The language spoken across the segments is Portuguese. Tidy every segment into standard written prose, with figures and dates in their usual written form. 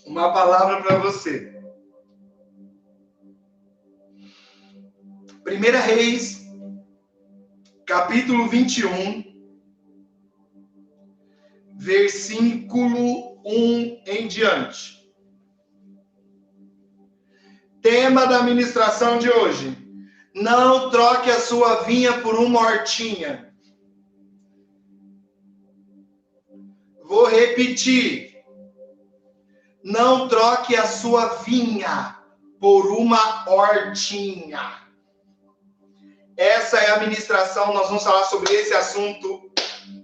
uma palavra para você. 1 Reis, capítulo 21, versículo 1 em diante. Tema da ministração de hoje: não troque a sua vinha por uma hortinha. Vou repetir. Não troque a sua vinha por uma hortinha. Essa é a ministração, nós vamos falar sobre esse assunto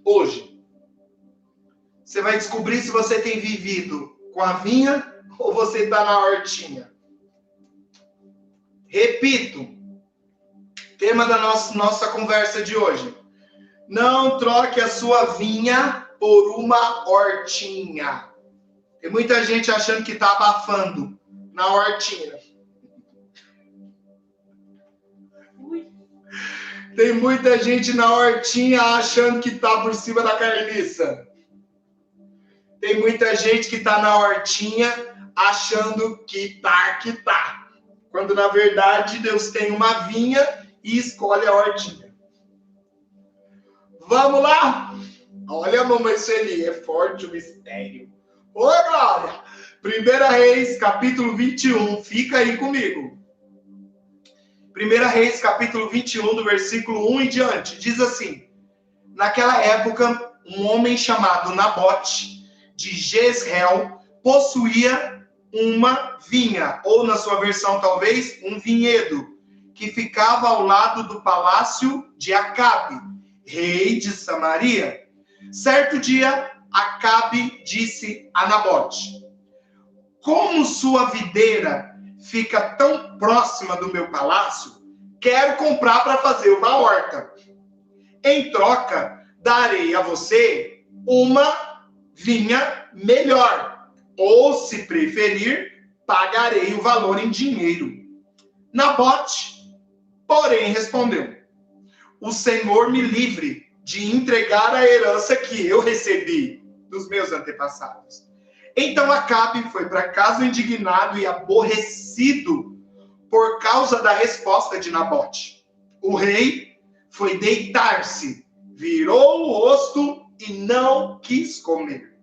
hoje. Você vai descobrir se você tem vivido com a vinha ou você está na hortinha. Repito, tema da nossa conversa de hoje: não troque a sua vinha por uma hortinha. Tem muita gente achando que está abafando na hortinha. Tem muita gente na hortinha achando que está por cima da carniça. Tem muita gente que está na hortinha achando que tá. Quando, na verdade, Deus tem uma vinha e escolhe a hortinha. Vamos lá? Olha a mamãe Sueli, é forte o mistério. Ô, glória! 1 Reis, capítulo 21. Fica aí comigo. 1 Reis, capítulo 21, do versículo 1 em diante. Diz assim: naquela época, um homem chamado Nabote, de Jezreel, possuía uma vinha, ou na sua versão talvez, um vinhedo, que ficava ao lado do palácio de Acabe, rei de Samaria. Certo dia, Acabe disse a Nabote: como sua videira fica tão próxima do meu palácio, quero comprar para fazer uma horta. Em troca, darei a você uma vinha melhor, ou, se preferir, pagarei o valor em dinheiro. Nabote, porém, respondeu: o Senhor me livre de entregar a herança que eu recebi dos meus antepassados. Então Acabe foi para casa indignado e aborrecido por causa da resposta de Nabote. O rei foi deitar-se, virou o rosto e não quis comer.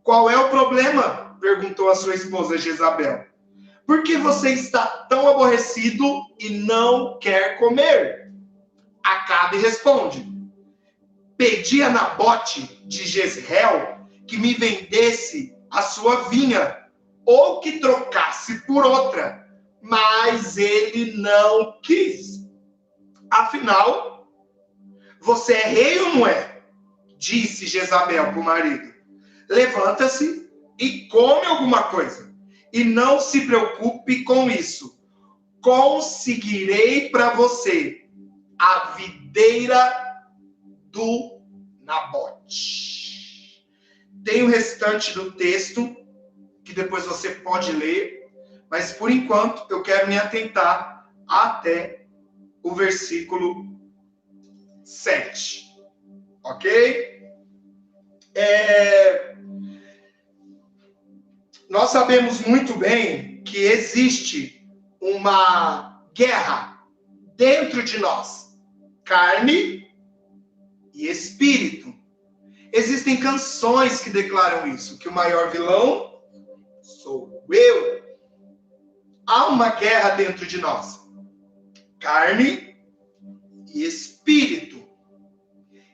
Qual é o problema? Perguntou a sua esposa Jezabel. Por que você está tão aborrecido e não quer comer? Acabe responde: pedi a Nabote de Jezreel que me vendesse a sua vinha, ou que trocasse por outra, mas ele não quis. Afinal, você é rei ou não é? Disse Jezabel para o marido. Levanta-se e come alguma coisa, e não se preocupe com isso. Conseguirei para você a videira do Nabote. Tem o restante do texto, que depois você pode ler, mas por enquanto eu quero me atentar até o versículo 7. Ok? Nós sabemos muito bem que existe uma guerra dentro de nós, carne e espírito. Existem canções que declaram isso, que o maior vilão sou eu. Há uma guerra dentro de nós, carne e espírito.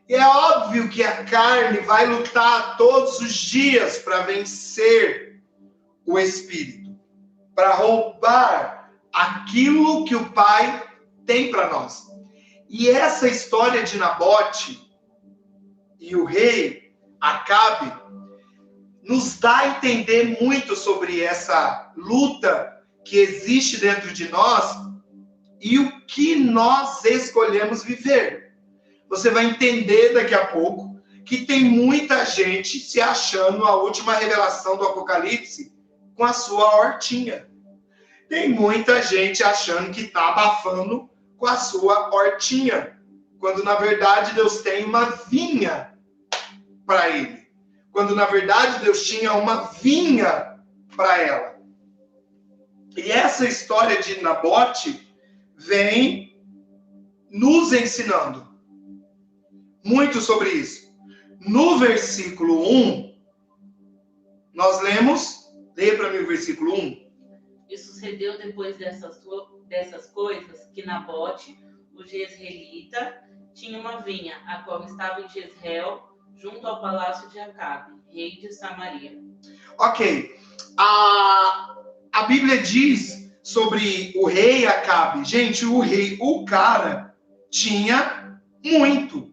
E é óbvio que a carne vai lutar todos os dias para vencer o espírito, para roubar aquilo que o Pai tem para nós. E essa história de Nabote e o rei Acabe nos dá a entender muito sobre essa luta que existe dentro de nós e o que nós escolhemos viver. Você vai entender daqui a pouco que tem muita gente se achando a última revelação do Apocalipse com a sua hortinha. Tem muita gente achando que está abafando com a sua hortinha, quando na verdade Deus tem uma vinha para ele. quando na verdade Deus tinha uma vinha para ela. E essa história de Nabote vem nos ensinando muito sobre isso. No versículo 1, nós lemos, leia para mim o versículo 1. E sucedeu depois dessas coisas que Nabote, o jezreelita, tinha uma vinha, a qual estava em Jezreel, junto ao palácio de Acabe, rei de Samaria. Ok. A Bíblia diz sobre o rei Acabe. Gente, o cara tinha muito.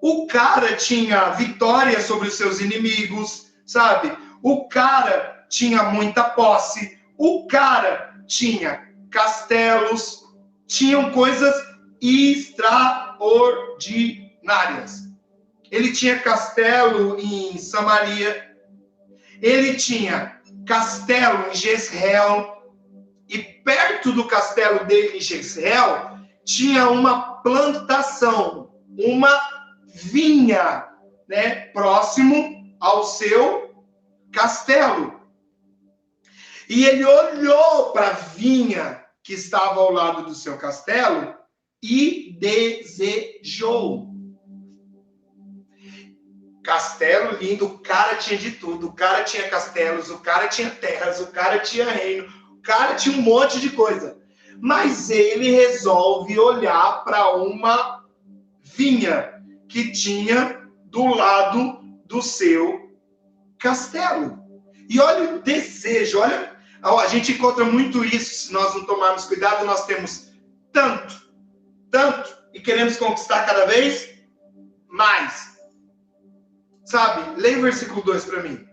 O cara tinha vitória sobre os seus inimigos, sabe? O cara tinha muita posse. O cara tinha castelos. Tinham coisas extraordinárias. Ele tinha castelo em Samaria. Ele tinha castelo em Jezreel. E perto do castelo dele em Jezreel, tinha uma plantação, uma vinha, né, próximo ao seu castelo. E ele olhou para a vinha que estava ao lado do seu castelo e desejou. Castelo lindo, o cara tinha de tudo. O cara tinha castelos, o cara tinha terras, o cara tinha reino, o cara tinha um monte de coisa. Mas ele resolve olhar para uma vinha que tinha do lado do seu castelo. E olha o desejo, olha, a gente encontra muito isso, se nós não tomarmos cuidado, nós temos tanto, e queremos conquistar cada vez mais. Sabe? Leia o versículo 2 para mim.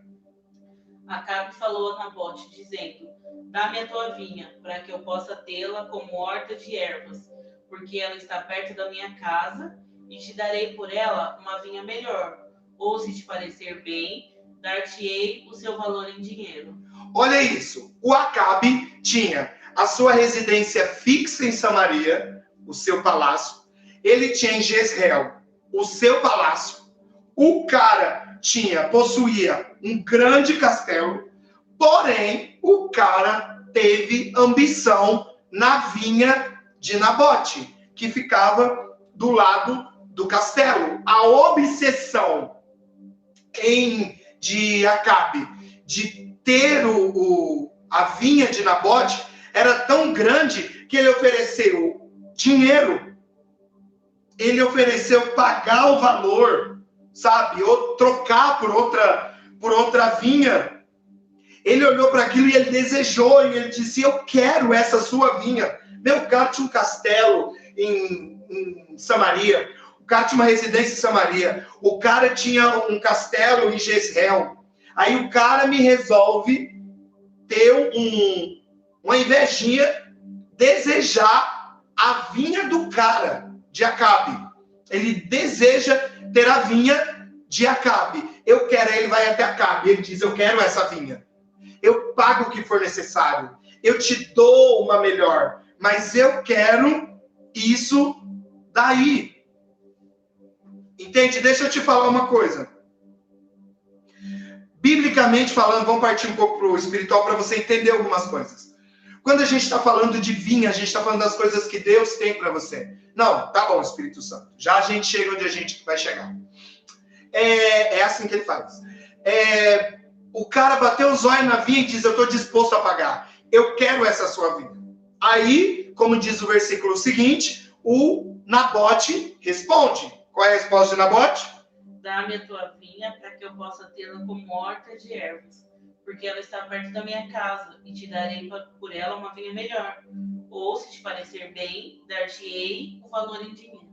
Acabe falou a Nabote, dizendo: dá-me a tua vinha, para que eu possa tê-la como horta de ervas, porque ela está perto da minha casa, e te darei por ela uma vinha melhor. Ou, se te parecer bem, dar-te-ei o seu valor em dinheiro. Olha isso. O Acabe tinha a sua residência fixa em Samaria, o seu palácio. Ele tinha em Jezreel o seu palácio. O cara possuía um grande castelo, porém, o cara teve ambição na vinha de Nabote, que ficava do lado do castelo. A obsessão de Acabe de ter a vinha de Nabote era tão grande que ele ofereceu dinheiro, ele ofereceu pagar o valor, sabe, ou trocar por outra vinha. Ele olhou para aquilo e ele desejou, e ele disse: eu quero essa sua vinha. Meu cara tinha um castelo em Samaria, o cara tinha uma residência em Samaria, o cara tinha um castelo em Jezreel. Aí o cara me resolve ter uma invejinha, desejar a vinha do cara, de Acabe. Ele deseja ter a vinha de Acabe. Eu quero, ele vai até Acabe, ele diz: eu quero essa vinha. Eu pago o que for necessário. Eu te dou uma melhor, mas eu quero isso daí. Entende? Deixa eu te falar uma coisa. Biblicamente falando, vamos partir um pouco para o espiritual para você entender algumas coisas. Quando a gente está falando de vinha, a gente está falando das coisas que Deus tem para você. Não, tá bom, Espírito Santo. Já a gente chega onde a gente vai chegar. É assim que ele faz. O cara bateu os olhos na vinha e diz: eu estou disposto a pagar. Eu quero essa sua vinha. Aí, como diz o versículo seguinte, o Nabote responde. Qual é a resposta de Nabote? Dá-me a tua vinha para que eu possa tê-la como horta de ervas, porque ela está perto da minha casa, e te darei por ela uma vinha melhor. Ou, se te parecer bem, dar-te-ei o valor em dinheiro.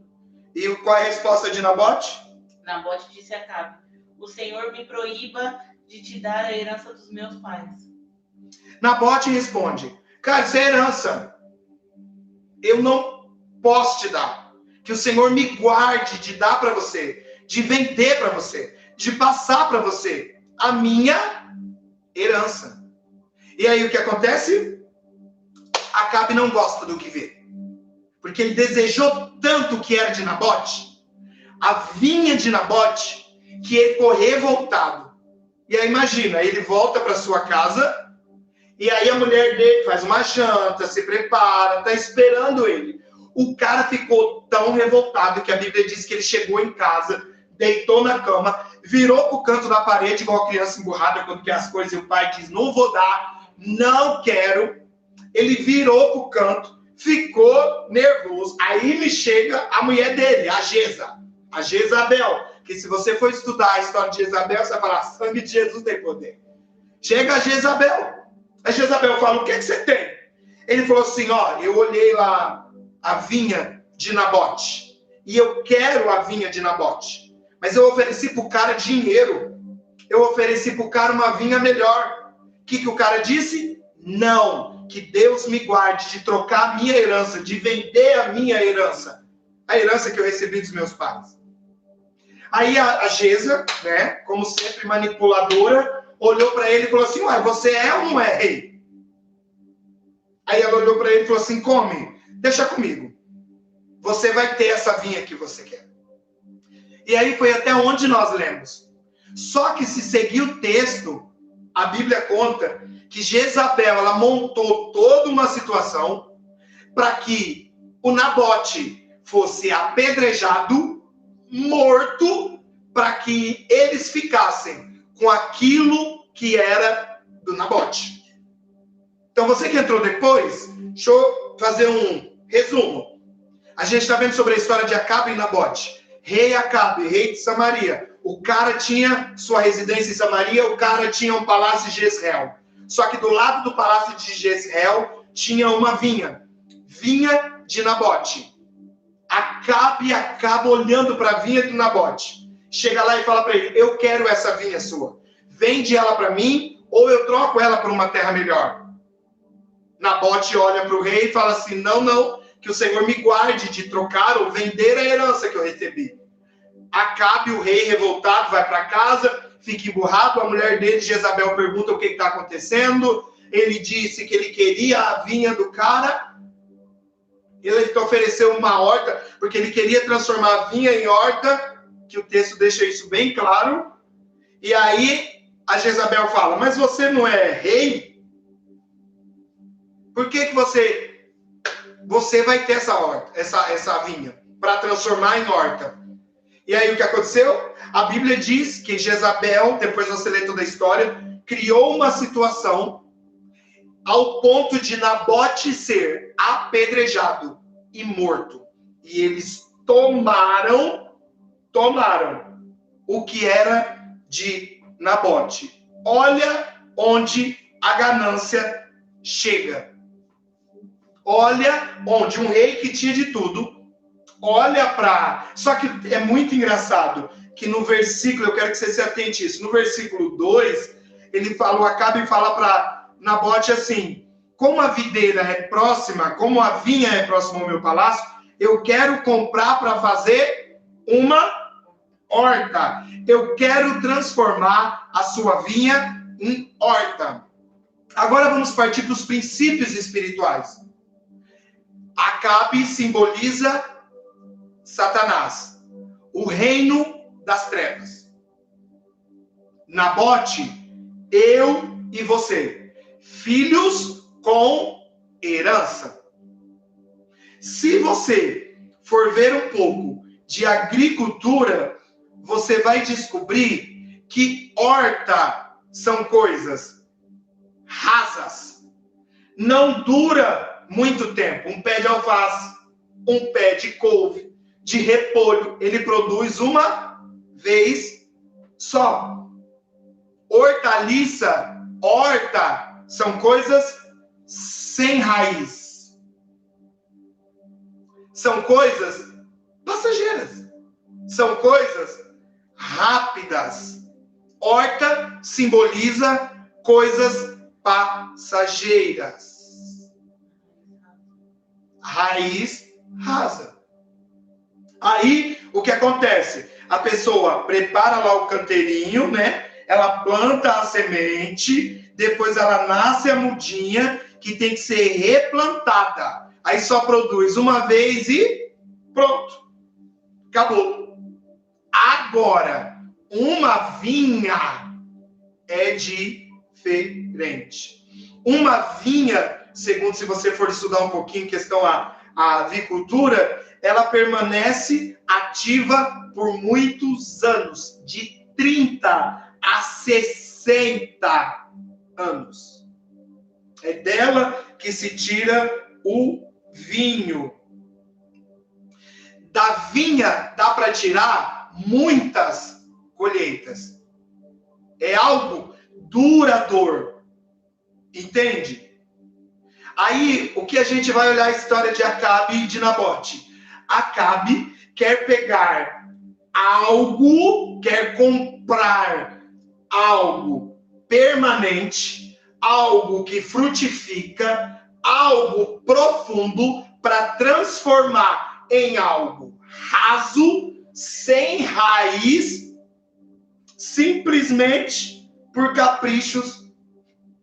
E qual é a resposta de Nabote? Nabote disse a Acabe: o Senhor me proíba de te dar a herança dos meus pais. Nabote responde: cara, isso é herança. Eu não posso te dar. Que o Senhor me guarde de dar para você, de vender para você, de passar para você a minha herança. E aí o que acontece? Acabe não gosta do que vê. Porque ele desejou tanto o que era de Nabote, a vinha de Nabote, que ele ficou revoltado. E aí imagina, ele volta para sua casa, e aí a mulher dele faz uma janta, se prepara, tá esperando ele. O cara ficou tão revoltado que a Bíblia diz que ele chegou em casa, deitou na cama, virou pro canto da parede, igual criança emburrada quando quer as coisas, e o pai diz, não vou dar, não quero. Ele virou pro canto, ficou nervoso. Aí me chega a mulher dele, a Jezabel. Que se você for estudar a história de Jezabel, você vai falar, sangue de Jesus tem poder. Chega a Jezabel. A Jezabel fala, o que você tem? Ele falou assim, ó, eu olhei lá a vinha de Nabote. E eu quero a vinha de Nabote. Mas eu ofereci pro cara dinheiro. Eu ofereci pro cara uma vinha melhor. O que o cara disse? Não. Que Deus me guarde de trocar a minha herança, de vender a minha herança. A herança que eu recebi dos meus pais. Aí a Geza, né, como sempre manipuladora, olhou para ele e falou assim, ué, você é ou não é rei? Aí ela olhou para ele e falou assim, come, deixa comigo. Você vai ter essa vinha que você quer. E aí foi até onde nós lemos. Só que se seguir o texto, a Bíblia conta que Jezabel, ela montou toda uma situação para que o Nabote fosse apedrejado, morto, para que eles ficassem com aquilo que era do Nabote. Então você que entrou depois, deixa eu fazer um resumo. A gente está vendo sobre a história de Acabe e Nabote. Rei Acabe, rei de Samaria. O cara tinha sua residência em Samaria, o cara tinha um palácio de Jezreel. Só que do lado do palácio de Jezreel tinha uma vinha. Vinha de Nabote. Acabe acaba olhando para a vinha do Nabote. Chega lá e fala para ele, eu quero essa vinha sua. Vende ela para mim, ou eu troco ela por uma terra melhor. Nabote olha para o rei e fala assim, não, que o Senhor me guarde de trocar ou vender a herança que eu recebi. Acabe, o rei revoltado, vai para casa, fica emburrado, a mulher dele, Jezabel, pergunta o que está acontecendo. Ele disse que ele queria a vinha do cara. Ele ofereceu uma horta, porque ele queria transformar a vinha em horta, que o texto deixa isso bem claro. E aí a Jezabel fala, mas você não é rei? Por que você vai ter essa horta, essa vinha, para transformar em horta? E aí o que aconteceu? A Bíblia diz que Jezabel, depois você lê toda a história, criou uma situação ao ponto de Nabote ser apedrejado e morto. E eles tomaram o que era de Nabote. Olha onde a ganância chega. Olha onde um rei que tinha de tudo, olha para... Só que é muito engraçado que no versículo, eu quero que você se atente a isso, no versículo 2, ele fala, o Acabe fala para Nabote assim, como a videira é próxima, como a vinha é próxima ao meu palácio, eu quero comprar para fazer uma horta. Eu quero transformar a sua vinha em horta. Agora vamos partir para os princípios espirituais. Acabe simboliza Satanás, o reino das trevas. Nabote, eu e você, filhos com herança. Se você for ver um pouco de agricultura, você vai descobrir que horta são coisas rasas. Não dura muito tempo. Um pé de alface, um pé de couve, de repolho, ele produz uma vez só. Hortaliça, horta, são coisas sem raiz. São coisas passageiras. São coisas rápidas. Horta simboliza coisas passageiras. Raiz rasa. Aí, o que acontece? A pessoa prepara lá o canteirinho, né? Ela planta a semente, depois ela nasce a mudinha, que tem que ser replantada. Aí só produz uma vez e pronto. Acabou. Agora, uma vinha é diferente. Uma vinha, segundo se você for estudar um pouquinho questão a avicultura, ela permanece ativa por muitos anos, de 30 a 60 anos. É dela que se tira o vinho. Da vinha dá para tirar muitas colheitas. É algo duradouro. Entende? Aí, o que a gente vai olhar a história de Acabe e de Nabote. Acabe quer pegar algo, quer comprar algo permanente, algo que frutifica, algo profundo, para transformar em algo raso, sem raiz, simplesmente por caprichos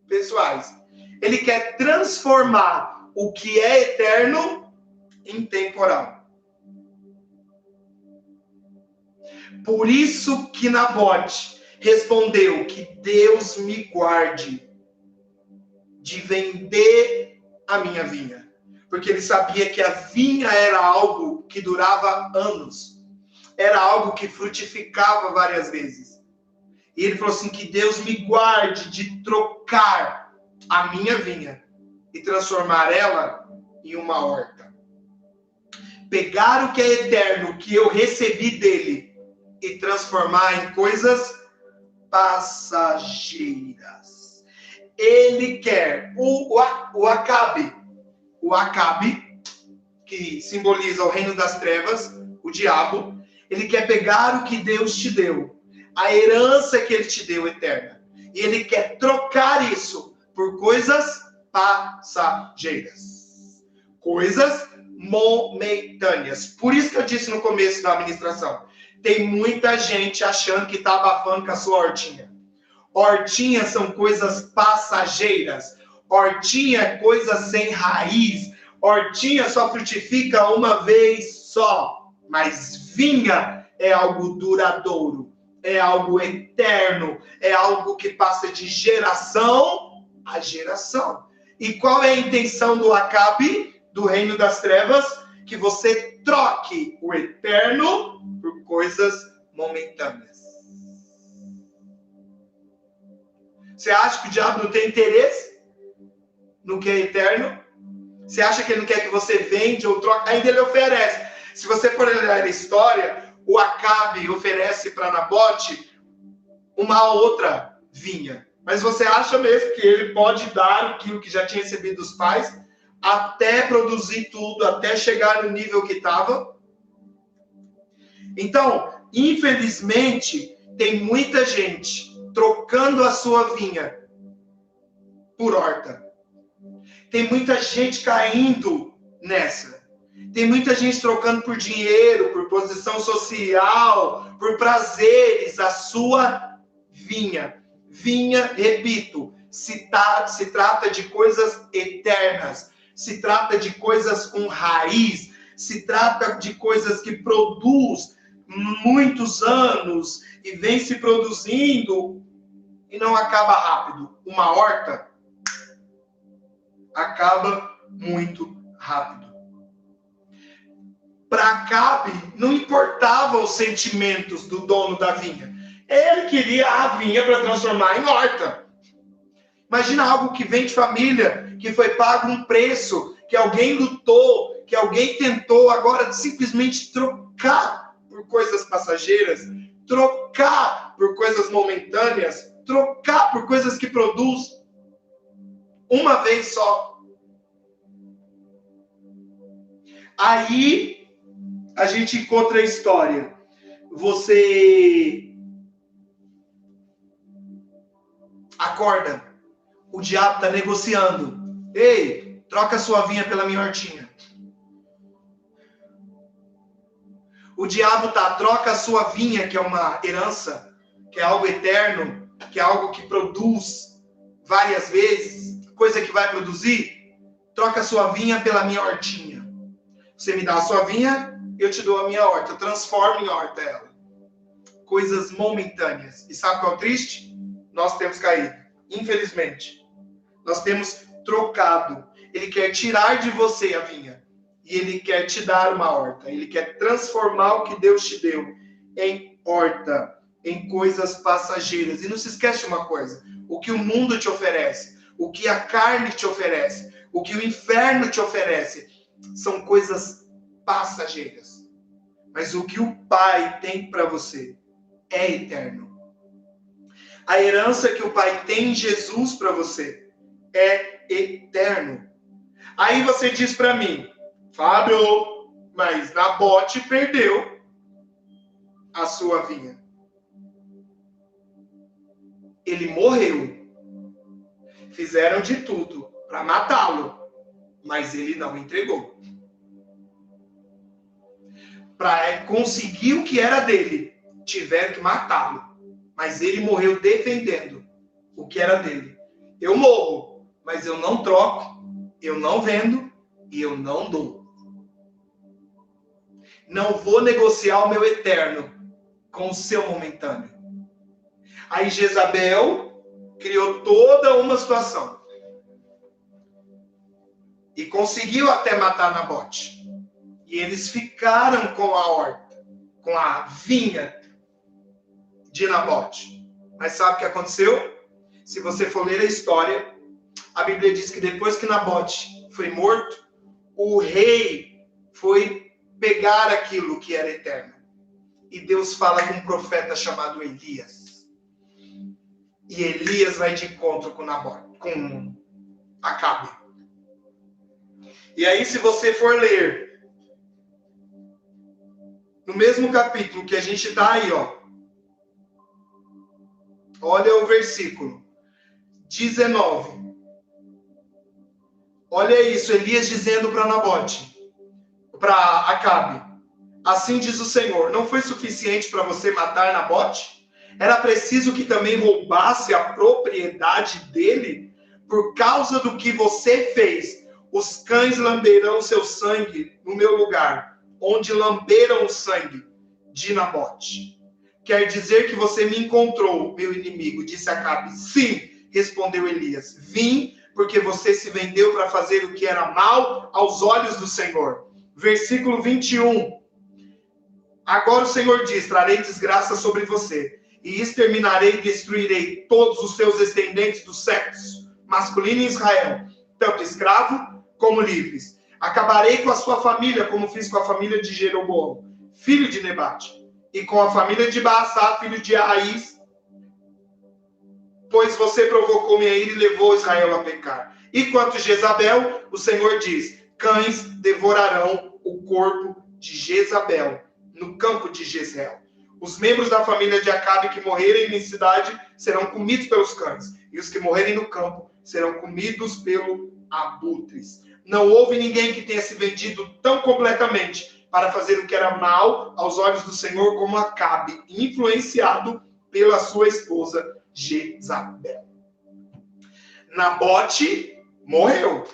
pessoais. Ele quer transformar o que é eterno em temporal. Por isso que Nabote respondeu que Deus me guarde de vender a minha vinha. Porque ele sabia que a vinha era algo que durava anos. Era algo que frutificava várias vezes. E ele falou assim, que Deus me guarde de trocar a minha vinha e transformar ela em uma horta. Pegar o que é eterno, o que eu recebi dele, e transformar em coisas passageiras. Ele quer o Acabe, que simboliza o reino das trevas, o diabo. Ele quer pegar o que Deus te deu, a herança que ele te deu eterna, e ele quer trocar isso por coisas passageiras, coisas momentâneas. Por isso que eu disse no começo da administração, tem muita gente achando que está abafando com a sua hortinha. Hortinhas são coisas passageiras. Hortinha é coisa sem raiz. Hortinha só frutifica uma vez só. Mas vinha é algo duradouro. É algo eterno. É algo que passa de geração a geração. E qual é a intenção do Acabe, do reino das trevas? Que você troque o eterno por coisas momentâneas. Você acha que o diabo não tem interesse no que é eterno? Você acha que ele não quer que você vende ou troque? Ainda ele oferece. Se você for olhar a história, o Acabe oferece para Nabote uma outra vinha. Mas você acha mesmo que ele pode dar aquilo que já tinha recebido dos pais até produzir tudo, até chegar no nível que estava? Então, infelizmente, tem muita gente trocando a sua vinha por horta. Tem muita gente caindo nessa. Tem muita gente trocando por dinheiro, por posição social, por prazeres, a sua vinha. Vinha, repito, se trata de coisas eternas. Se trata de coisas com raiz. Se trata de coisas que produz muitos anos e vem se produzindo e não acaba rápido. Uma horta acaba muito rápido. Para Acabe, não importava os sentimentos do dono da vinha. Ele queria a vinha para transformar em horta. Imagina algo que vem de família, que foi pago um preço, que alguém lutou, que alguém tentou agora simplesmente trocar por coisas passageiras, trocar por coisas momentâneas, trocar por coisas que produz uma vez só. Aí a gente encontra a história. Você acorda, o diabo está negociando. Ei, troca sua vinha pela minha hortinha. O diabo troca a sua vinha, que é uma herança, que é algo eterno, que é algo que produz várias vezes, coisa que vai produzir, troca a sua vinha pela minha hortinha. Você me dá a sua vinha, eu te dou a minha horta, eu transformo em horta ela. Coisas momentâneas. E sabe qual é o triste? nós temos caído. Infelizmente. Nós temos trocado. Ele quer tirar de você a vinha. E ele quer te dar uma horta. Ele quer transformar o que Deus te deu em horta, em coisas passageiras. E não se esquece de uma coisa. O que o mundo te oferece, o que a carne te oferece, o que o inferno te oferece, são coisas passageiras. Mas o que o Pai tem para você é eterno. A herança que o Pai tem em Jesus para você é eterno. Aí você diz para mim, Fábio, mas Nabote perdeu a sua vinha. Ele morreu. Fizeram de tudo para matá-lo, mas ele não entregou. Para conseguir o que era dele, tiveram que matá-lo. Mas ele morreu defendendo o que era dele. Eu morro, mas eu não troco, eu não vendo e eu não dou. Não vou negociar o meu eterno com o seu momentâneo. Aí Jezabel criou toda uma situação. E conseguiu até matar Nabote. E eles ficaram com a horta, com a vinha de Nabote. Mas sabe o que aconteceu? Se você for ler a história, a Bíblia diz que depois que Nabote foi morto, o rei foi pegar aquilo que era eterno. E Deus fala com um profeta chamado Elias. E Elias vai de encontro com Nabote, com Acabe. E aí, se você for ler no mesmo capítulo que a gente está aí, ó. Olha o versículo 19. Olha isso, Elias dizendo para Nabote, para Acabe. Assim diz o Senhor, não foi suficiente para você matar Nabote? Era preciso que também roubasse a propriedade dele? Por causa do que você fez, os cães lamberão seu sangue no meu lugar, onde lamberam o sangue de Nabote. Quer dizer que você me encontrou, meu inimigo, disse Acabe. Sim, respondeu Elias. Vim porque você se vendeu para fazer o que era mal aos olhos do Senhor. Versículo 21. Agora o Senhor diz, trarei desgraça sobre você, e exterminarei e destruirei todos os seus descendentes do sexo masculino em Israel, tanto escravo como livres. Acabarei com a sua família, como fiz com a família de Jeroboão, filho de Nebate, e com a família de Baasá, filho de Arraís, pois você provocou minha ira e levou Israel a pecar. E quanto a Jezabel, o Senhor diz, cães devorarão o corpo de Jezabel no campo de Jezreel. Os membros da família de Acabe que morrerem em cidade serão comidos pelos cães, e os que morrerem no campo serão comidos pelos abutres. Não houve ninguém que tenha se vendido tão completamente para fazer o que era mal aos olhos do Senhor como Acabe, influenciado pela sua esposa Jezabel. Nabote morreu.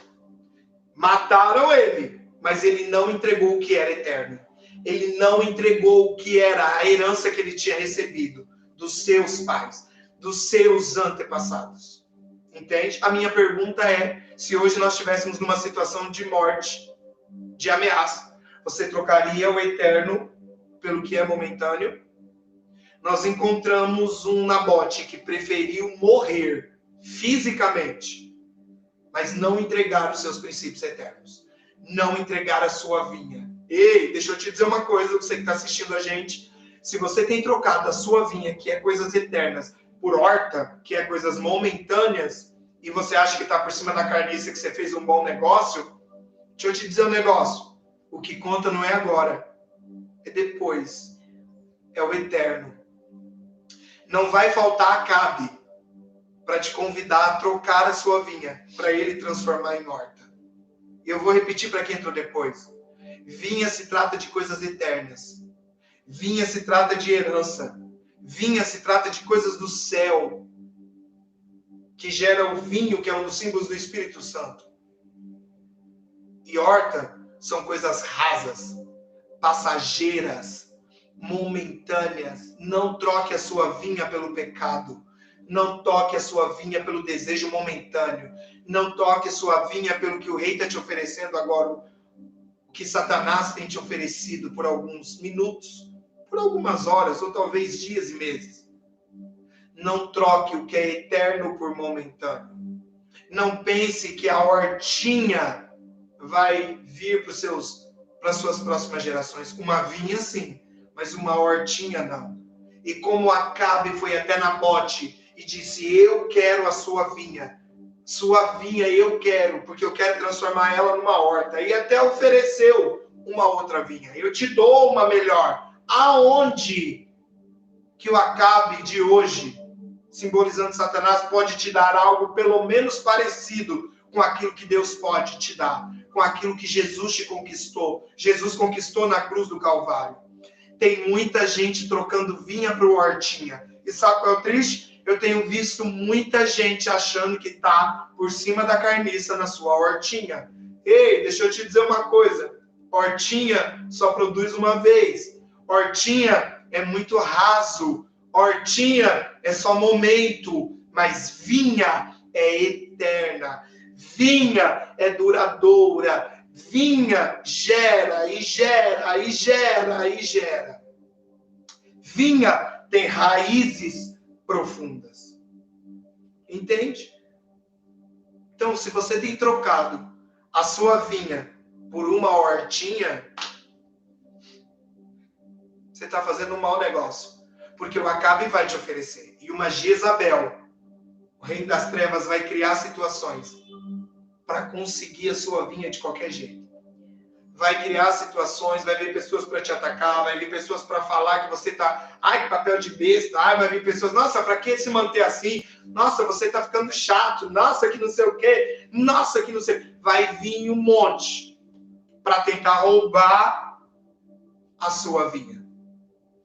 Mataram ele, mas ele não entregou o que era eterno. Ele não entregou o que era a herança que ele tinha recebido dos seus pais, dos seus antepassados. Entende? A minha pergunta é, se hoje nós estivéssemos numa situação de morte, de ameaça, você trocaria o eterno pelo que é momentâneo? Nós encontramos um Nabote que preferiu morrer fisicamente, mas não entregar os seus princípios eternos. Não entregar a sua vinha. Ei, deixa eu te dizer uma coisa, você que está assistindo a gente. Se você tem trocado a sua vinha, que é coisas eternas, por horta, que é coisas momentâneas, e você acha que está por cima da carniça, que você fez um bom negócio, deixa eu te dizer um negócio. O que conta não é agora, é depois. É o eterno. Não vai faltar Acabe para te convidar a trocar a sua vinha, para ele transformar em horta. Eu vou repetir para quem entrou depois. Vinha se trata de coisas eternas. Vinha se trata de herança. Vinha se trata de coisas do céu, que gera o vinho, que é um dos símbolos do Espírito Santo. E horta são coisas rasas, passageiras, momentâneas. Não troque a sua vinha pelo pecado. Não toque a sua vinha pelo desejo momentâneo. Não toque a sua vinha pelo que o rei está te oferecendo agora. O que Satanás tem te oferecido por alguns minutos, por algumas horas, ou talvez dias e meses. Não troque o que é eterno por momentâneo. Não pense que a hortinha vai vir para as suas próximas gerações. Uma vinha sim, mas uma hortinha não. E como Acabe foi até Nabote e disse, eu quero a sua vinha eu quero, porque eu quero transformar ela numa horta. E até ofereceu uma outra vinha. Eu te dou uma melhor. Aonde que o Acabe de hoje, simbolizando Satanás, pode te dar algo pelo menos parecido com aquilo que Deus pode te dar, com aquilo que Jesus te conquistou. Jesus conquistou na cruz do Calvário. Tem muita gente trocando vinha para o hortinha. E sabe qual é o triste? Eu tenho visto muita gente achando que está por cima da carniça na sua hortinha. Ei, deixa eu te dizer uma coisa. Hortinha só produz uma vez. Hortinha é muito raso. Hortinha é só momento. Mas vinha é eterna. Vinha é duradoura. Vinha gera e gera e gera e gera. Vinha tem raízes profundas. Entende? Então, se você tem trocado a sua vinha por uma hortinha, você está fazendo um mau negócio. Porque o Acabe vai te oferecer. E uma Jezabel, o reino das trevas, vai criar situações para conseguir a sua vinha de qualquer jeito. Vai criar situações, vai vir pessoas para te atacar, vai vir pessoas para falar que você tá, ai, que papel de besta, ai, vai vir pessoas, nossa, para que se manter assim? Nossa, você tá ficando chato, nossa, que não sei o quê, nossa, que não sei. Vai vir um monte para tentar roubar a sua vinha.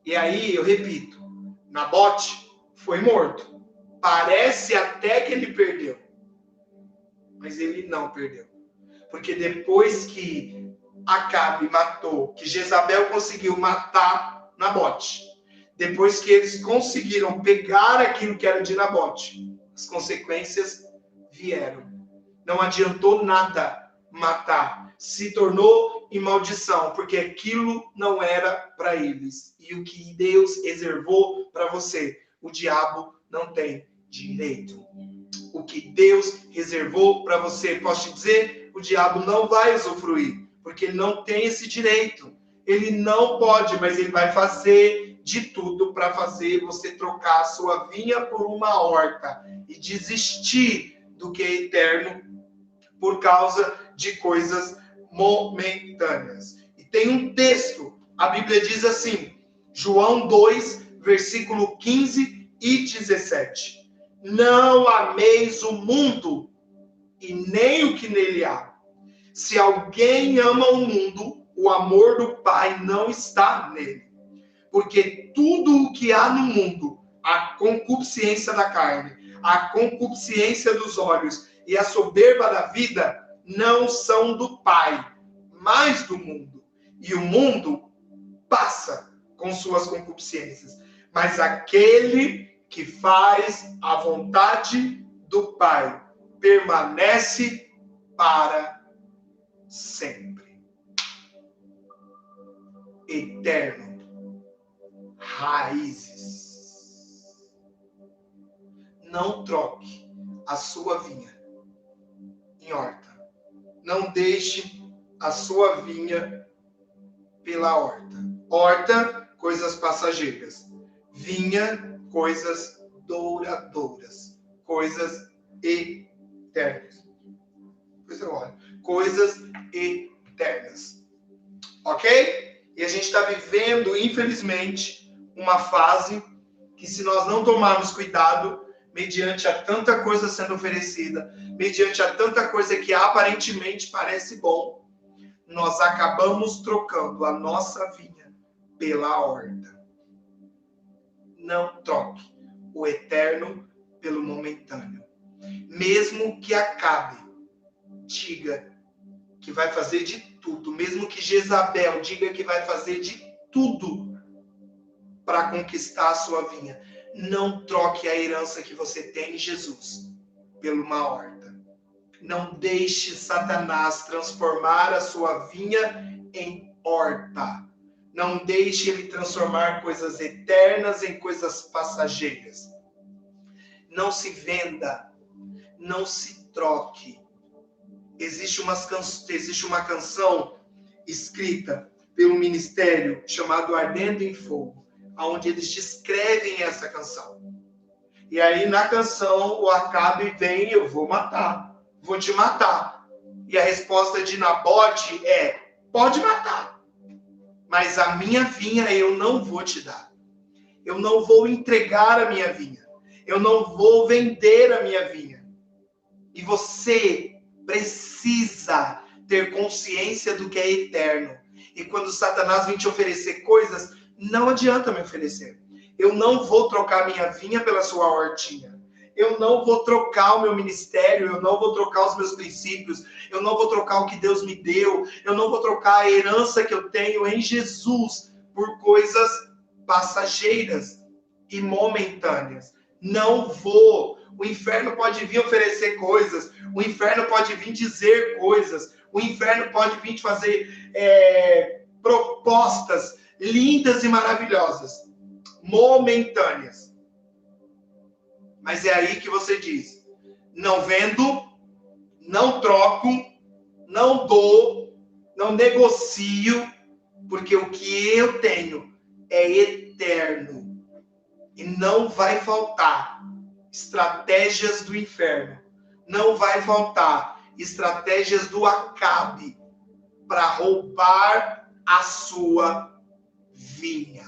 E aí, eu repito, Nabote foi morto. Parece até que ele perdeu. Mas ele não perdeu. Porque depois que Acabe matou, que Jezabel conseguiu matar Nabote, depois que eles conseguiram pegar aquilo que era de Nabote, as consequências vieram. Não adiantou nada matar. Se tornou em maldição, porque aquilo não era para eles. E o que Deus reservou para você, o diabo não tem direito. O que Deus reservou para você, posso te dizer, o diabo não vai usufruir, porque ele não tem esse direito. Ele não pode, mas ele vai fazer de tudo para fazer você trocar a sua vinha por uma horta e desistir do que é eterno por causa de coisas momentâneas. E tem um texto, a Bíblia diz assim, João 2, versículo 15 e 17. Não ameis o mundo e nem o que nele há. Se alguém ama o mundo, o amor do Pai não está nele. Porque tudo o que há no mundo, a concupiscência da carne, a concupiscência dos olhos e a soberba da vida, não são do Pai, mas do mundo. E o mundo passa com suas concupiscências. Mas aquele que faz a vontade do Pai permanece para sempre. Eterno. Raízes. Não troque a sua vinha em horta. Não deixe a sua vinha pela horta. Horta, coisas passageiras. Vinha, coisas douradouras. Coisas eternas. Coisas eternas. Ok? E a gente está vivendo, infelizmente, uma fase que, se nós não tomarmos cuidado, mediante a tanta coisa sendo oferecida, mediante a tanta coisa que aparentemente parece bom, nós acabamos trocando a nossa vinha pela horta. Não troque o eterno pelo momentâneo. Mesmo que Acabe diga que vai fazer de tudo, mesmo que Jezabel diga que vai fazer de tudo para conquistar a sua vinha, Não troque a herança que você tem em Jesus por uma horta. Não deixe Satanás transformar a sua vinha em horta. Não deixe ele transformar coisas eternas em coisas passageiras. Não se venda, não se troque. Existe uma canção escrita pelo ministério chamado Ardendo em Fogo, onde eles descrevem essa canção. E aí na canção o Acabe vem: eu vou matar, vou te matar. E a resposta de Nabote é: pode matar, mas a minha vinha eu não vou te dar. Eu não vou entregar a minha vinha. Eu não vou vender a minha vinha. E você precisa ter consciência do que é eterno. E quando Satanás vem te oferecer coisas, não adianta me oferecer. Eu não vou trocar minha vinha pela sua hortinha. Eu não vou trocar o meu ministério, eu não vou trocar os meus princípios, eu não vou trocar o que Deus me deu, eu não vou trocar a herança que eu tenho em Jesus por coisas passageiras e momentâneas. Não vou. O inferno pode vir oferecer coisas, o inferno pode vir dizer coisas, o inferno pode vir te fazer propostas lindas e maravilhosas, momentâneas. Mas é aí que você diz: não vendo, não troco, não dou, não negocio, porque o que eu tenho é eterno. E não vai faltar estratégias do inferno. Não vai faltar estratégias do Acabe para roubar a sua vinha.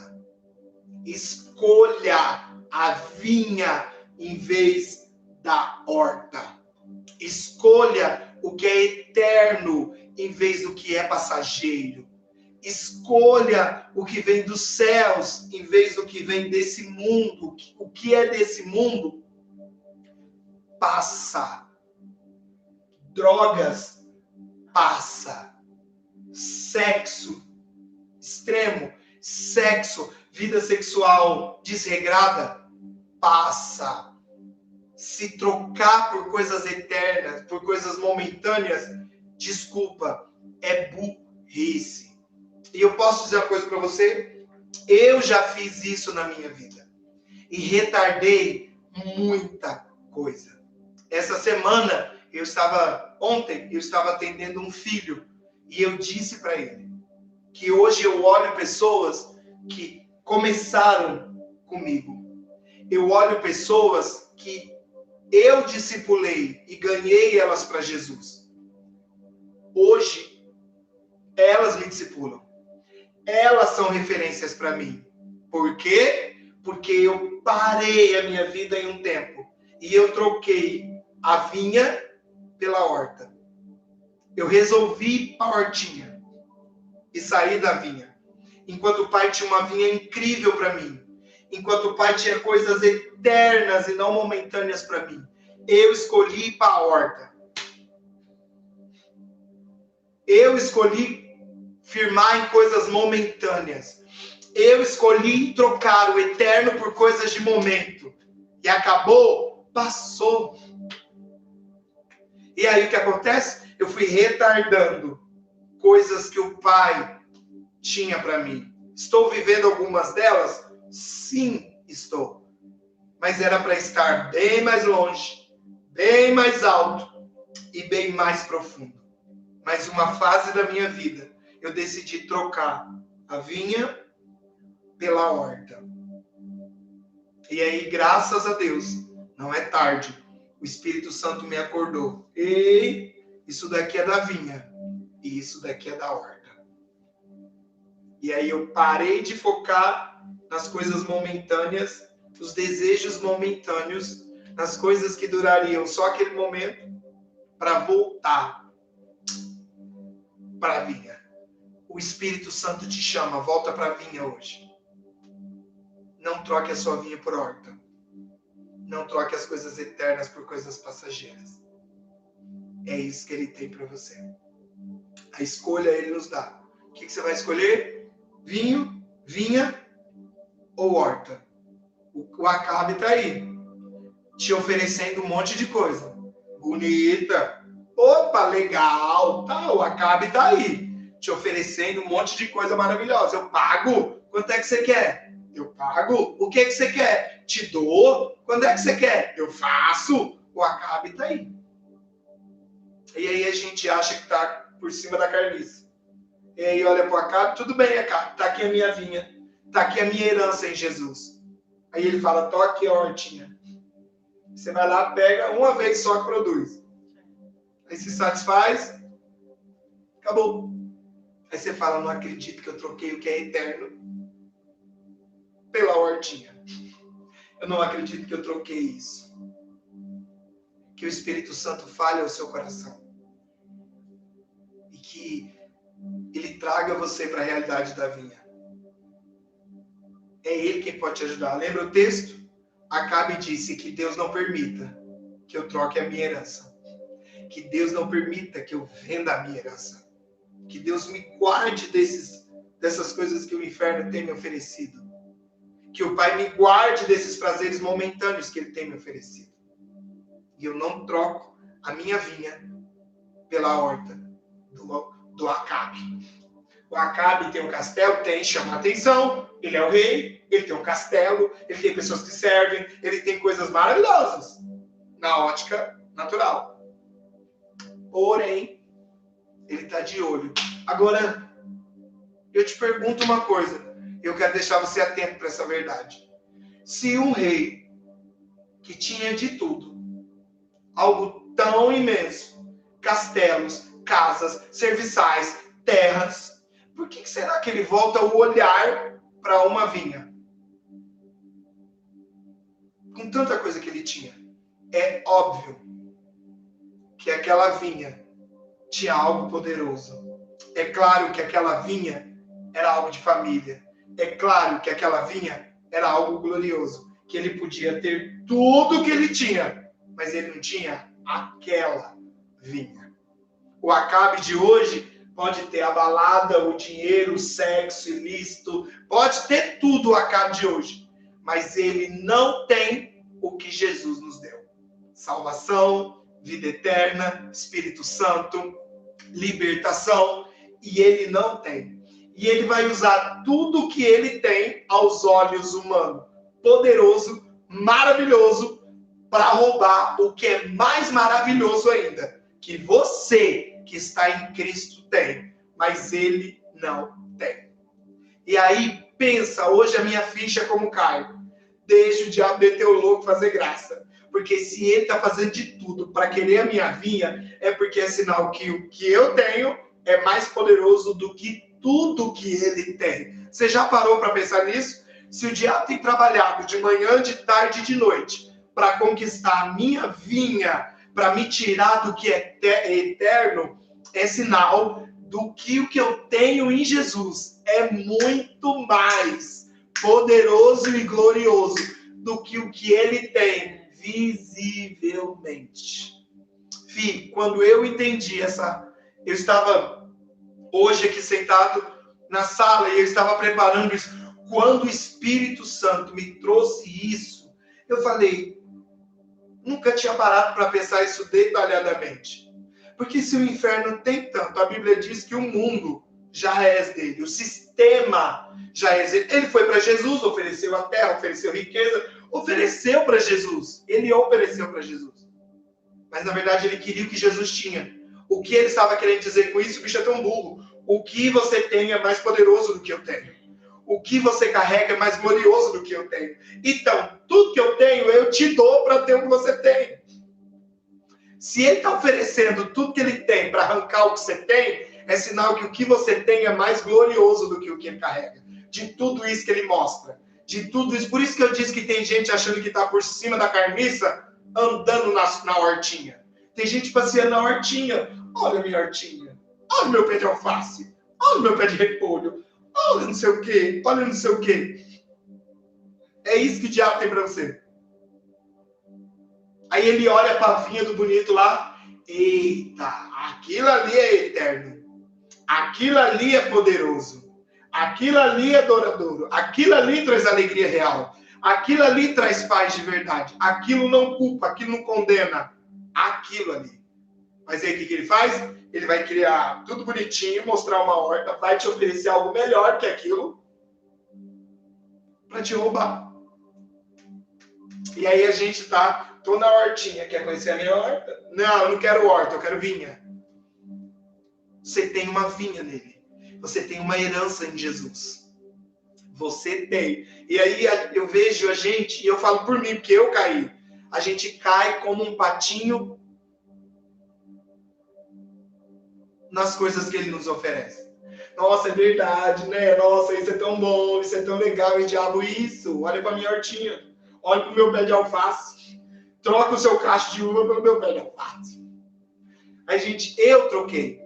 Escolha a vinha em vez da horta. Escolha o que é eterno em vez do que é passageiro. Escolha o que vem dos céus em vez do que vem desse mundo. O que é desse mundo passa. Drogas passa. Sexo extremo, sexo, vida sexual desregrada passa. Se trocar por coisas eternas, por coisas momentâneas, desculpa, é burrice. E eu posso dizer uma coisa para você? Eu já fiz isso na minha vida. E retardei muita coisa. Essa semana, ontem, eu estava atendendo um filho. E eu disse para ele que hoje eu olho pessoas que começaram comigo. Eu olho pessoas que eu discipulei e ganhei elas para Jesus. Hoje, elas me discipulam. Elas são referências para mim. Por quê? Porque eu parei a minha vida em um tempo e eu troquei a vinha pela horta. Eu resolvi ir para a hortinha e sair da vinha. Enquanto o Pai tinha uma vinha incrível para mim. Enquanto o Pai tinha coisas eternas e não momentâneas para mim. Eu escolhi ir para a horta. Eu escolhi firmar em coisas momentâneas. Eu escolhi trocar o eterno por coisas de momento. E acabou, passou. E aí o que acontece? Eu fui retardando coisas que o Pai tinha para mim. Estou vivendo algumas delas? Sim, estou. Mas era para estar bem mais longe, bem mais alto e bem mais profundo. Mas uma fase da minha vida, eu decidi trocar a vinha pela horta. E aí, graças a Deus, não é tarde. O Espírito Santo me acordou. Ei, isso daqui é da vinha. E isso daqui é da horta. E aí eu parei de focar nas coisas momentâneas, nos desejos momentâneos, nas coisas que durariam só aquele momento, para voltar para a vinha. O Espírito Santo te chama, volta para a vinha hoje. Não troque a sua vinha por horta. Não troque as coisas eternas por coisas passageiras. É isso que ele tem para você. A escolha ele nos dá. O que você vai escolher? Vinho, vinha ou horta? O Acabe está aí, te oferecendo um monte de coisa. Bonita. Opa, legal. Tá, o Acabe está aí, te oferecendo um monte de coisa maravilhosa. Eu pago. Quanto é que você quer? Eu pago. O que é que você quer? Te dou. Quando é que você quer? Eu faço. O Acabe está aí. E aí a gente acha que está por cima da carniça. E aí olha para o Acabe, tudo bem, Acabe, está aqui a minha vinha. Está aqui a minha herança em Jesus. Aí ele fala, tô aqui a hortinha. Você vai lá, pega uma vez só que produz. Aí se satisfaz, acabou. Aí você fala, não acredito que eu troquei o que é eterno pela hortinha. Eu não acredito que eu troquei isso. Que o Espírito Santo fale ao seu coração. E que ele traga você para a realidade da vinha. É ele quem pode te ajudar. Lembra o texto? Acabe disse que Deus não permita que eu troque a minha herança. Que Deus não permita que eu venda a minha herança. Que Deus me guarde dessas coisas que o inferno tem me oferecido. Que o Pai me guarde desses prazeres momentâneos que Ele tem me oferecido. E eu não troco a minha vinha pela horta do Acabe. O Acabe tem um castelo, tem, chama a atenção. Ele é o rei, ele tem um castelo, ele tem pessoas que servem, ele tem coisas maravilhosas na ótica natural. Porém, ele está de olho. Agora, eu te pergunto uma coisa. Eu quero deixar você atento para essa verdade. Se um rei que tinha de tudo, algo tão imenso, castelos, casas, serviçais, terras, por que será que ele volta o olhar para uma vinha? Com tanta coisa que ele tinha. É óbvio que aquela vinha tinha algo poderoso. É claro que aquela vinha era algo de família. É claro que aquela vinha era algo glorioso. Que ele podia ter tudo que ele tinha, mas ele não tinha aquela vinha. O Acabe de hoje pode ter a balada, o dinheiro, o sexo ilícito, pode ter tudo o Acabe de hoje, mas ele não tem o que Jesus nos deu. Salvação, vida eterna, Espírito Santo, libertação, e ele não tem. E ele vai usar tudo que ele tem aos olhos humanos, poderoso, maravilhoso, para roubar o que é mais maravilhoso ainda, que você que está em Cristo tem, mas ele não tem. E aí, pensa, hoje a minha ficha como cai. Deixa o diabo meter o louco fazer graça. Porque se ele está fazendo de tudo para querer a minha vinha, é porque é sinal que o que eu tenho é mais poderoso do que tudo que ele tem. Você já parou para pensar nisso? Se o diabo tem trabalhado de manhã, de tarde e de noite para conquistar a minha vinha, para me tirar do que é eterno, é sinal do que o que eu tenho em Jesus é muito mais poderoso e glorioso do que o que ele tem visivelmente. Quando eu entendi eu estava hoje aqui sentado na sala e eu estava preparando isso. Quando o Espírito Santo me trouxe isso, eu falei, nunca tinha parado para pensar isso detalhadamente. Porque se o inferno tem tanto, a Bíblia diz que o mundo já é dele, o sistema já é dele. Ele foi para Jesus, ofereceu a terra, ofereceu riqueza, ofereceu para Jesus. Ele ofereceu para Jesus. Mas na verdade ele queria o que Jesus tinha. O que ele estava querendo dizer com isso? O bicho é tão burro. O que você tem é mais poderoso do que eu tenho. O que você carrega é mais glorioso do que eu tenho. Então, tudo que eu tenho, eu te dou para ter o que você tem. Se ele está oferecendo tudo que ele tem para arrancar o que você tem, é sinal que o que você tem é mais glorioso do que o que ele carrega. De tudo isso que ele mostra. De tudo isso. Por isso que eu disse que tem gente achando que está por cima da carniça, andando na hortinha. Tem gente passeando na hortinha. Olha a minha hortinha. Olha o meu pé de alface. Olha o meu pé de repolho. Olha não sei o quê. Olha não sei o quê. É isso que o diabo tem para você. Aí ele olha para a vinha do bonito lá. Eita, aquilo ali é eterno. Aquilo ali é poderoso. Aquilo ali é duradouro. Aquilo ali traz alegria real. Aquilo ali traz paz de verdade. Aquilo não culpa, aquilo não condena. Aquilo ali. Mas aí o que ele faz? Ele vai criar tudo bonitinho, mostrar uma horta, vai te oferecer algo melhor que aquilo para te roubar. E aí a gente tô na hortinha, quer conhecer a minha horta? Não, eu não quero horta, eu quero vinha. Você tem uma vinha nele. Você tem uma herança em Jesus. Você tem. E aí eu vejo a gente, e eu falo por mim, porque eu caí. A gente cai como um patinho nas coisas que ele nos oferece. Nossa, é verdade, né? Nossa, isso é tão bom, isso é tão legal, e diabo, isso. Olha para minha hortinha. Olha para o meu pé de alface. Troca o seu cacho de uva pelo meu pé de alface. Aí, gente, eu troquei.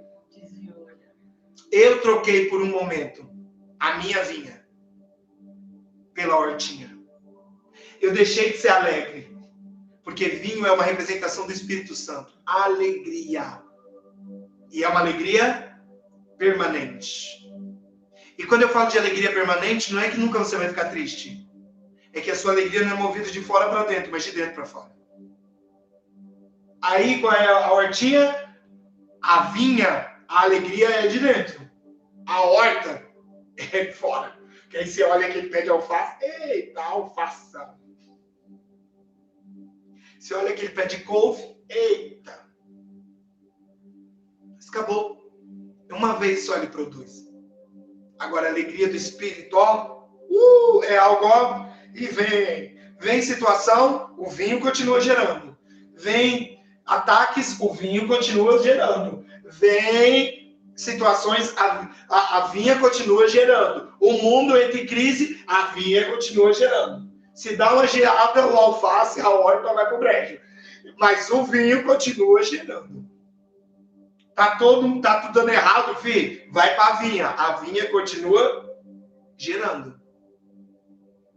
Eu troquei por um momento a minha vinha pela hortinha. Eu deixei de ser alegre. Porque vinho é uma representação do Espírito Santo. Alegria. E é uma alegria permanente. E quando eu falo de alegria permanente, não é que nunca você vai ficar triste. É que a sua alegria não é movida de fora para dentro, mas de dentro para fora. Aí, qual é a hortinha? A vinha, a alegria é de dentro. A horta é de fora. Que aí você olha aquele pé de alface, eita, alfaça. Você olha aquele pé de couve, eita. Mas acabou. Uma vez só ele produz. Agora, a alegria do Espírito, é algo, e vem situação, o vinho continua gerando. Vem ataques, o vinho continua gerando. Vem situações, a vinha continua gerando. O mundo entra em crise, a vinha continua gerando. Se dá uma geada, o alface, a horta vai pro brejo. Mas o vinho continua gerando. Tá tudo dando errado, filho. Vai para a vinha continua gerando.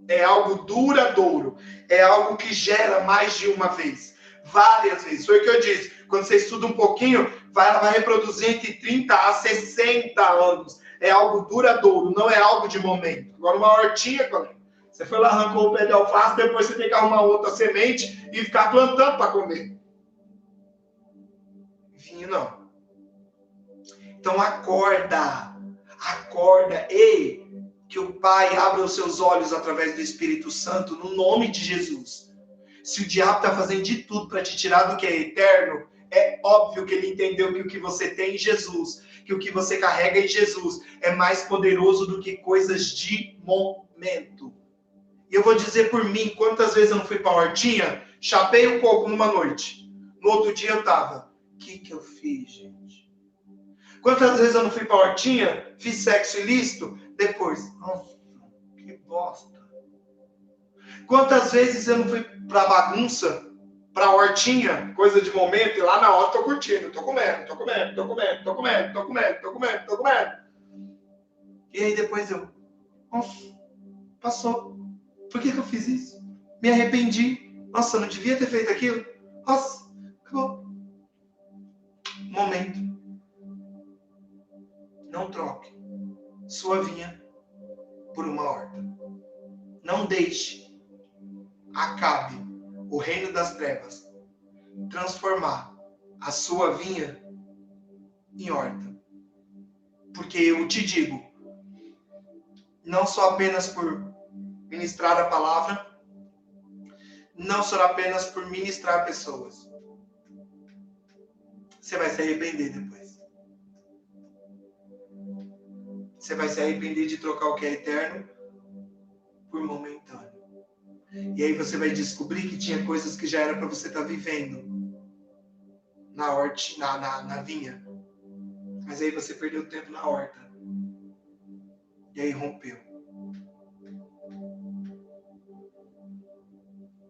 É algo duradouro. É algo que gera mais de uma vez. Várias vezes. Foi o que eu disse. Quando você estuda um pouquinho, ela vai reproduzir entre 30 a 60 anos. É algo duradouro, não é algo de momento. Agora, uma hortinha, colega. Você foi lá, arrancou o pé de alface, depois você tem que arrumar outra semente e ficar plantando para comer. Vinho, não. Então acorda, ei, que o Pai abra os seus olhos através do Espírito Santo, no nome de Jesus. Se o diabo está fazendo de tudo para te tirar do que é eterno, é óbvio que ele entendeu que o que você tem em Jesus, que o que você carrega em Jesus, é mais poderoso do que coisas de momento. E eu vou dizer por mim, quantas vezes eu não fui para a hortinha, chapei um pouco numa noite, no outro dia eu estava, o que eu fiz, gente? Quantas vezes eu não fui pra hortinha, fiz sexo ilícito, depois, nossa, que bosta. Quantas vezes eu não fui pra bagunça, pra hortinha, coisa de momento, e lá na hora tô curtindo, tô comendo. E aí depois eu, nossa, passou. Por que eu fiz isso? Me arrependi. Nossa, eu não devia ter feito aquilo. Nossa, acabou. Momento. Não troque sua vinha por uma horta. Não deixe, acabe o reino das trevas transformar a sua vinha em horta. Porque eu te digo, não só apenas por ministrar a palavra, não só apenas por ministrar pessoas. Você vai se arrepender depois. Você vai se arrepender de trocar o que é eterno por momentâneo. E aí você vai descobrir que tinha coisas que já era para você estar vivendo na horta, na vinha. Mas aí você perdeu tempo na horta. E aí rompeu.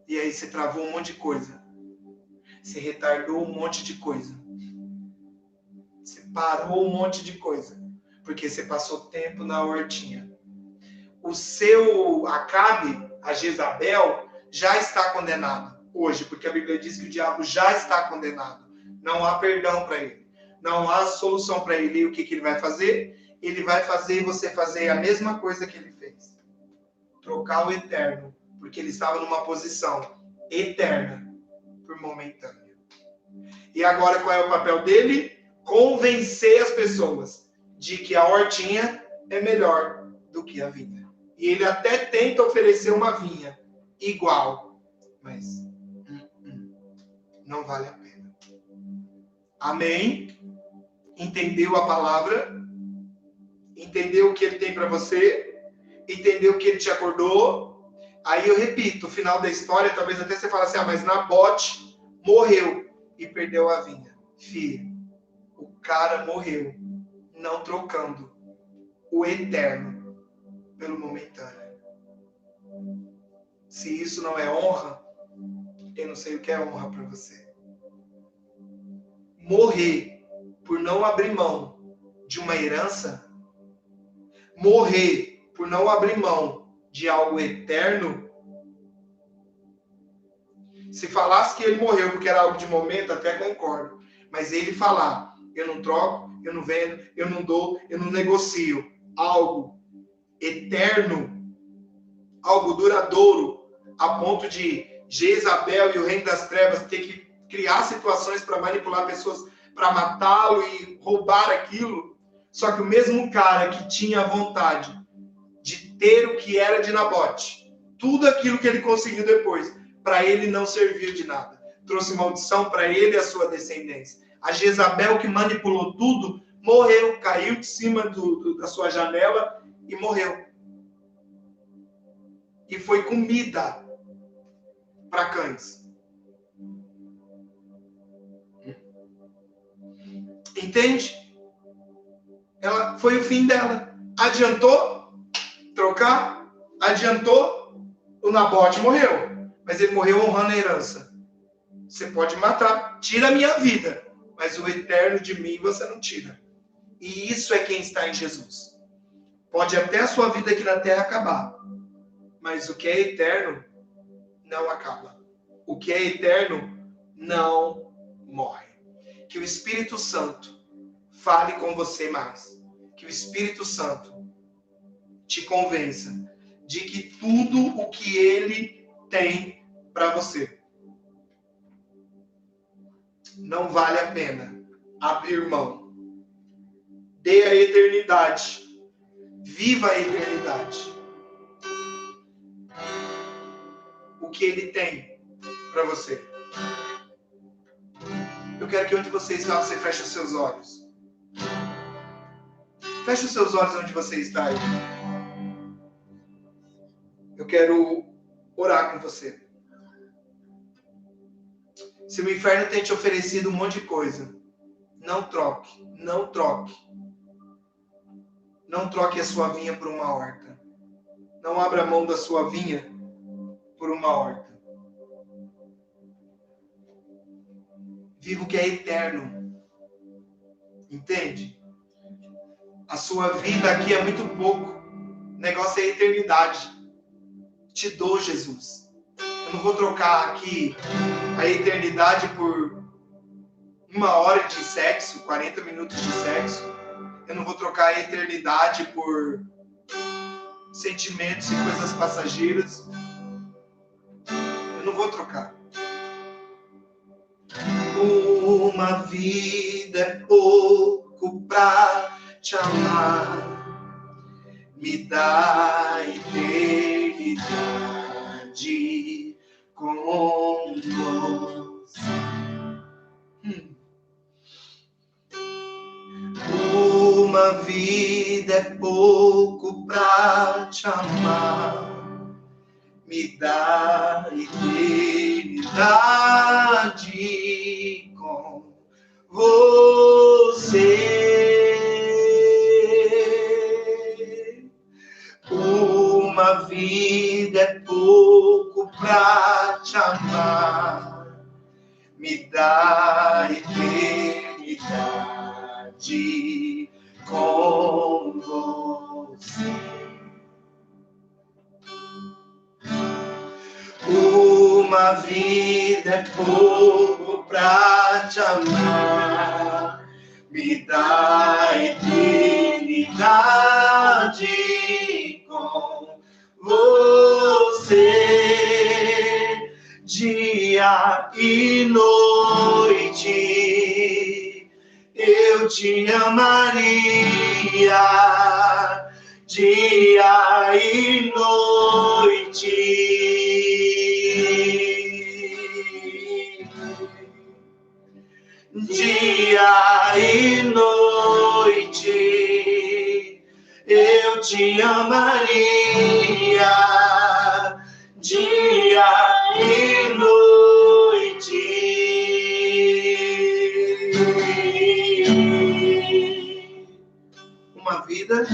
E aí você travou um monte de coisa. Você retardou um monte de coisa. Você parou um monte de coisa. Porque você passou tempo na hortinha. O seu Acabe, a Jezabel, já está condenado hoje, porque a Bíblia diz que o diabo já está condenado. Não há perdão para ele. Não há solução para ele. E o que ele vai fazer? Ele vai fazer você fazer a mesma coisa que ele fez. Trocar o eterno Porque ele estava numa posição eterna por momentânea. E agora qual é o papel dele? Convencer as pessoas de que a hortinha é melhor do que a vinha. E ele até tenta oferecer uma vinha igual, mas não vale a pena. Amém? Entendeu a palavra? Entendeu o que ele tem para você? Entendeu o que ele te acordou? Aí eu repito, o final da história, talvez até você fale assim, mas Nabote morreu e perdeu a vinha. Filho, o cara morreu, não trocando o eterno pelo momentâneo. Se isso não é honra, eu não sei o que é honra para você. Morrer por não abrir mão de uma herança, morrer por não abrir mão de algo eterno. Se falasse que ele morreu porque era algo de momento, até concordo. Mas ele falar, eu não troco, eu não vendo, eu não dou, eu não negocio algo eterno, algo duradouro, a ponto de Jezabel e o reino das trevas ter que criar situações para manipular pessoas, para matá-lo e roubar aquilo. Só que o mesmo cara que tinha vontade de ter o que era de Nabote, tudo aquilo que ele conseguiu depois, para ele não serviu de nada. Trouxe maldição para ele e a sua descendência. A Jezabel, que manipulou tudo, morreu, caiu de cima da sua janela e morreu. E foi comida para cães. Entende? Ela foi o fim dela. Adiantou trocar? Adiantou? O Nabote morreu. Mas ele morreu honrando a herança. Você pode matar. Tira a minha vida. Mas o eterno de mim você não tira. E isso é quem está em Jesus. Pode até a sua vida aqui na terra acabar. Mas o que é eterno não acaba. O que é eterno não morre. Que o Espírito Santo fale com você mais. Que o Espírito Santo te convença de que tudo o que ele tem para você não vale a pena abrir mão. Dê a eternidade. Viva a eternidade. O que ele tem para você. Eu quero que onde você está, você feche os seus olhos. Feche os seus olhos onde você está aí. Eu quero orar com você. Se o inferno tem te oferecido um monte de coisa, não troque, não troque. Não troque a sua vinha por uma horta. Não abra mão da sua vinha por uma horta. Viva o que é eterno. Entende? A sua vida aqui é muito pouco. O negócio é a eternidade. Te dou, Jesus. Eu não vou trocar aqui a eternidade por 1 hora de sexo, 40 minutos de sexo. Eu não vou trocar a eternidade por sentimentos e coisas passageiras. Eu não vou trocar. Uma vida é pouco pra te amar. Me dá eternidade com você. Uma vida é pouco pra te amar. Me dá eternidade com você. Uma vida é pouco pra te amar. Me dá eternidade com você. Uma vida é pouco pra te amar. Me dá eternidade com você. dia e noite, eu te amaria, dia e noite. Dia e noite, eu te amaria, dia e noite. Uma vida